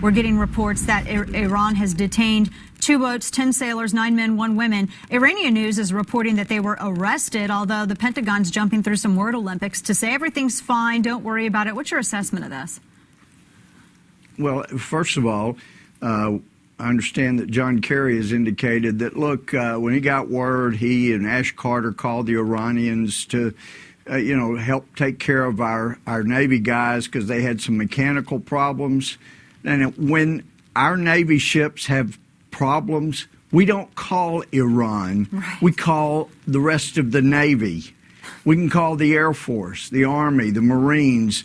We're getting reports that Iran has detained 2 boats, 10 sailors, 9 men, 1 woman. Iranian news is reporting that they were arrested, although the Pentagon's jumping through some word Olympics to say everything's fine, don't worry about it. What's your assessment of this? Well, first of all, I understand that John Kerry has indicated that, look, when he got word, he and Ash Carter called the Iranians to, help take care of our Navy guys because they had some mechanical problems. And when our Navy ships have problems, we don't call Iran. Right. We call the rest of the Navy. We can call the Air Force, the Army, the Marines,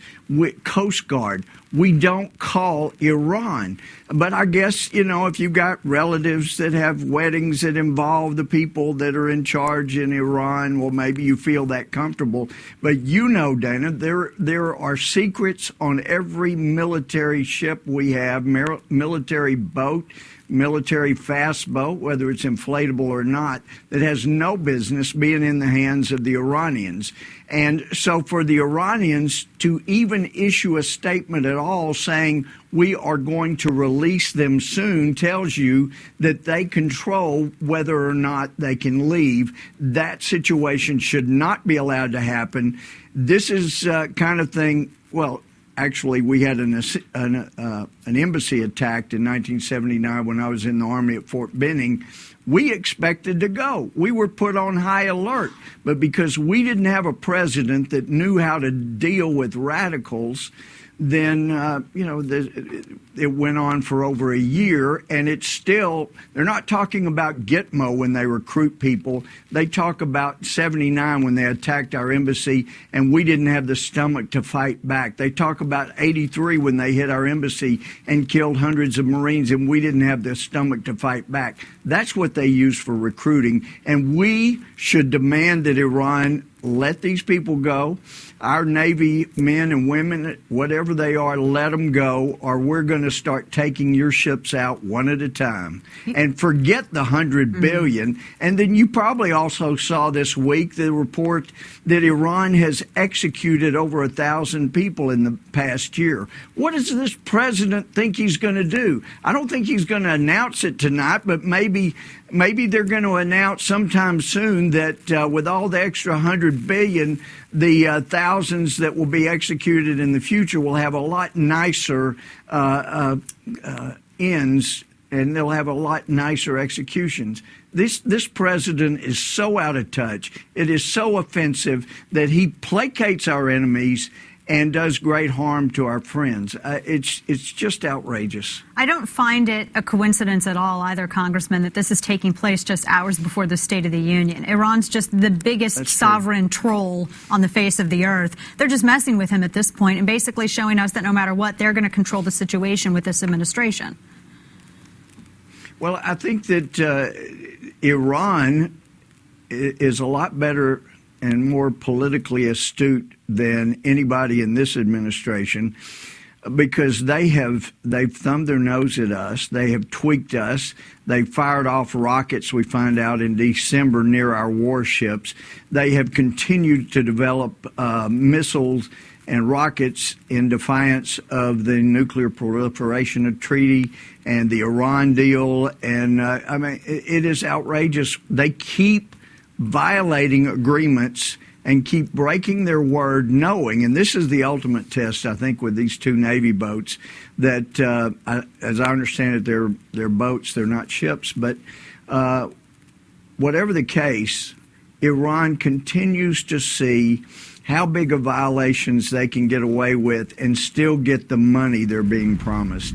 Coast Guard. We don't call Iran. But I guess, if you've got relatives that have weddings that involve the people that are in charge in Iran, well, maybe you feel that comfortable. But Dana, there are secrets on every military ship we have, military boat, military fast boat, whether it's inflatable or not, that has no business being in the hands of the Iranians. And so for the Iranians to even issue a statement at all saying we are going to release them soon tells you that they control whether or not they can leave. That situation should not be allowed to happen. This is kind of thing, well, actually, we had an embassy attacked in 1979 when I was in the Army at Fort Benning. We expected to go. We were put on high alert. But because we didn't have a president that knew how to deal with radicals, then, it went on for over a year, and it's still, they're not talking about Gitmo when they recruit people. They talk about 79 when they attacked our embassy, and we didn't have the stomach to fight back. They talk about 83 when they hit our embassy and killed hundreds of Marines, and we didn't have the stomach to fight back. That's what they use for recruiting, and we should demand that Iran let these people go. Our Navy men and women, whatever they are, let them go, or we're going to start taking your ships out one at a time. And forget the $100 billion. And then you probably also saw this week the report that Iran has executed over 1,000 people in the past year. What does this president think he's going to do? I don't think he's going to announce it tonight, but maybe they're going to announce sometime soon that with all the extra $100 billion, the thousands that will be executed in the future will have a lot nicer ends, and they'll have a lot nicer executions. This president is so out of touch. It is so offensive that he placates our enemies and does great harm to our friends. It's just outrageous. I don't find it a coincidence at all either, Congressman, that this is taking place just hours before the State of the Union. Iran's just the biggest sovereign troll on the face of the earth. They're just messing with him at this point and basically showing us that no matter what, they're going to control the situation with this administration. Well, I think that Iran is a lot better and more politically astute than anybody in this administration, because they've thumbed their nose at us. They have tweaked us. They fired off rockets, we find out, in December near our warships. They have continued to develop missiles and rockets in defiance of the nuclear proliferation treaty and the Iran deal. And it is outrageous. They keep violating agreements and keep breaking their word, knowing, and this is the ultimate test, I think, with these 2 Navy boats, that, as I understand it, they're boats, they're not ships. But whatever the case, Iran continues to see how big of violations they can get away with and still get the money they're being promised.